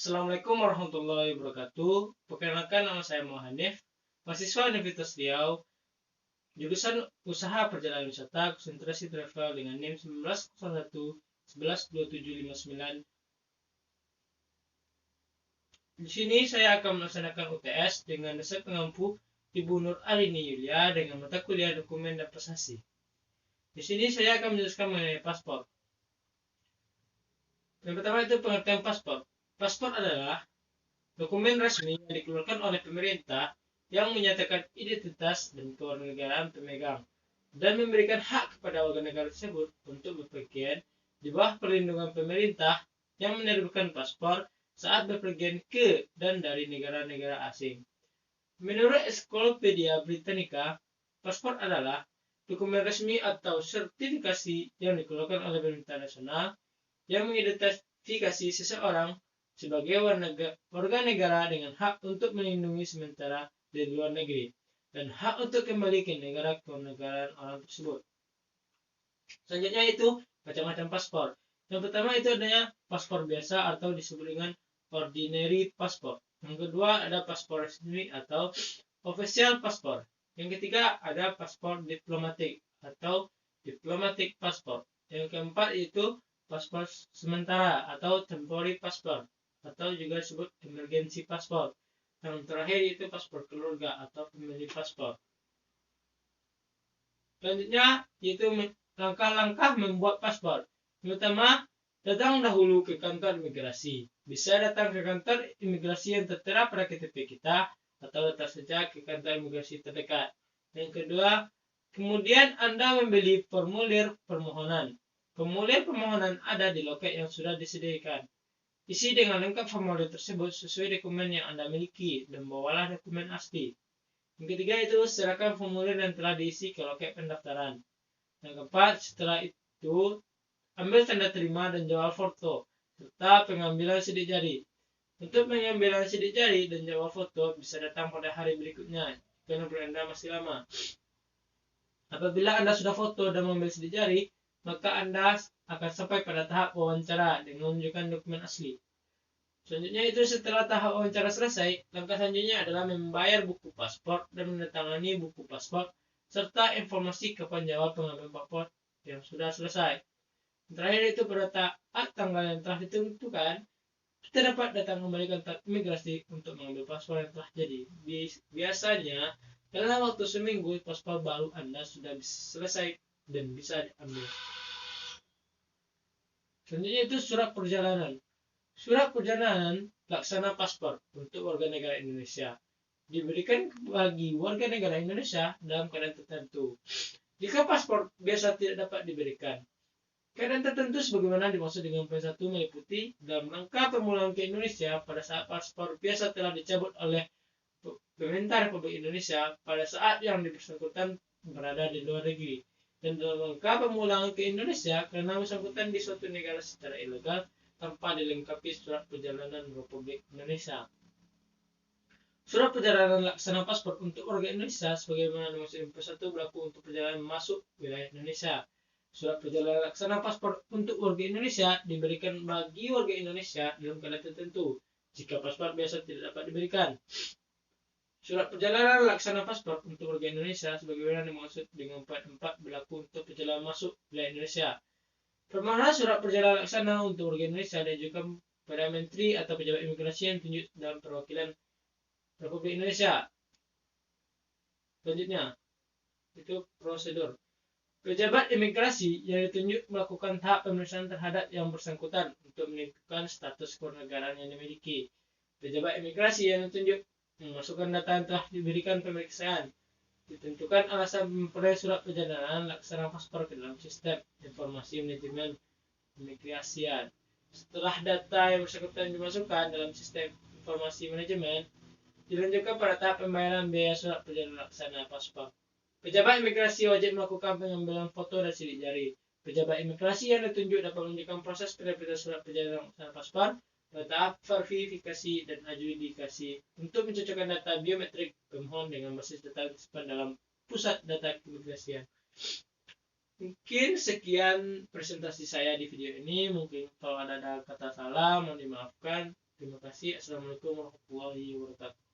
Assalamualaikum warahmatullahi wabarakatuh. Perkenalkan, nama saya Muhammad Hanif, mahasiswa Universitas Riau, jurusan Usaha Perjalanan Wisata, konsentrasi travel dengan NIM 1901 112759. Di sini saya akan melaksanakan UTS dengan dosen pengampu Ibu Nur Alini Yulia dengan mata kuliah Dokumen dan Prestasi. Di sini saya akan menjelaskan mengenai paspor. Yang pertama itu pengertian paspor. Paspor adalah dokumen resmi yang dikeluarkan oleh pemerintah yang menyatakan identitas dan kewarganegaraan pemegang dan memberikan hak kepada warga negara tersebut untuk bepergian di bawah perlindungan pemerintah yang menerbitkan paspor saat bepergian ke dan dari negara-negara asing. Menurut Encyclopedia Britannica, paspor adalah dokumen resmi atau sertifikasi yang dikeluarkan oleh pemerintah nasional yang mengidentifikasi seseorang sebagai warga negara dengan hak untuk melindungi sementara di luar negeri dan hak untuk kembali ke negara kewarganegaraan orang tersebut. Selanjutnya itu macam-macam paspor. Yang pertama itu adanya paspor biasa atau disebut dengan ordinary passport. Yang kedua ada paspor resmi atau official passport. Yang ketiga ada paspor diplomatik atau diplomatic passport. Yang keempat itu paspor sementara atau temporary passport atau juga disebut emergency passport. Yang terakhir itu paspor keluarga atau family passport. Selanjutnya yaitu langkah-langkah membuat paspor. Yang pertama, datang dahulu ke kantor imigrasi. Bisa datang ke kantor imigrasi yang tertera pada KTP kita atau datang saja ke kantor imigrasi terdekat. Yang kedua, kemudian Anda membeli formulir permohonan. Formulir permohonan ada di loket yang sudah disediakan. Isi dengan lengkap formulir tersebut sesuai dokumen yang Anda miliki dan bawalah dokumen asli. Yang ketiga itu serahkan formulir yang telah diisi ke loket pendaftaran. Yang keempat, setelah itu ambil tanda terima dan jawab foto serta pengambilan sidik jari. Untuk pengambilan sidik jari dan jawab foto bisa datang pada hari berikutnya karena Anda masih lama. Apabila Anda sudah foto dan mengambil sidik jari, maka Anda akan sampai pada tahap wawancara dengan menunjukkan dokumen asli. Selanjutnya itu setelah tahap wawancara selesai, langkah selanjutnya adalah membayar buku paspor dan menandatangani buku paspor serta informasi kapan jawab pengambil paspor yang sudah selesai. Terakhir itu pada saat tanggal yang telah ditentukan, kita dapat datang kembali ke kantor imigrasi untuk mengambil paspor yang telah jadi. Biasanya dalam waktu seminggu paspor baru Anda sudah selesai dan bisa diambil. Selanjutnya itu surat perjalanan. Surat perjalanan laksana paspor untuk warga negara Indonesia diberikan bagi warga negara Indonesia dalam keadaan tertentu. Jika paspor biasa tidak dapat diberikan, keadaan tertentu sebagaimana dimaksud dengan poin 1 meliputi dalam rangka pemulangan ke Indonesia pada saat paspor biasa telah dicabut oleh pemerintah Republik Indonesia pada saat yang bersangkutan berada di luar negeri, dan dalam rangka pemulangan ke Indonesia karena bersangkutan di suatu negara secara ilegal tanpa dilengkapi surat perjalanan Republik Indonesia. Surat perjalanan laksana paspor untuk warga Indonesia sebagaimana dimaksud di poin 1 berlaku untuk perjalanan masuk wilayah Indonesia. Surat perjalanan laksana paspor untuk warga Indonesia diberikan bagi warga Indonesia dalam keadaan tertentu jika paspor biasa tidak dapat diberikan. Surat perjalanan laksana paspor untuk warga Indonesia sebagaimana dimaksud dengan poin 4 berlaku untuk perjalanan masuk wilayah Indonesia. Permohonan surat perjalanan laksana untuk warga Indonesia diajukan pada Menteri atau pejabat imigrasi yang ditunjuk dalam perwakilan Republik Indonesia. Selanjutnya, itu prosedur. Pejabat imigrasi yang ditunjuk melakukan tahap pemeriksaan terhadap yang bersangkutan untuk menentukan status kewarganegaraan yang dimiliki. Pejabat imigrasi yang ditunjuk memasukkan data yang telah diberikan pemeriksaan, ditentukan alasan memperoleh surat perjalanan laksana paspor ke dalam sistem informasi manajemen imigrasian. Setelah data yang bersangkutan dimasukkan dalam sistem informasi manajemen, dilanjutkan pada tahap pembayaran biaya surat perjalanan laksana paspor. Pejabat imigrasi wajib melakukan pengambilan foto dan sidik jari. Pejabat imigrasi yang ditunjuk dapat menunjukkan proses penerbitan surat perjalanan laksana paspor pada tahap verifikasi dan adjudikasi untuk mencocokkan data biometrik pemohon dengan basis data tersimpan dalam pusat data keimigrasian. Mungkin sekian presentasi saya di video ini. Mungkin kalau ada kata salah mohon dimaafkan. Terima kasih. kasih. Assalamualaikum warahmatullahi wabarakatuh.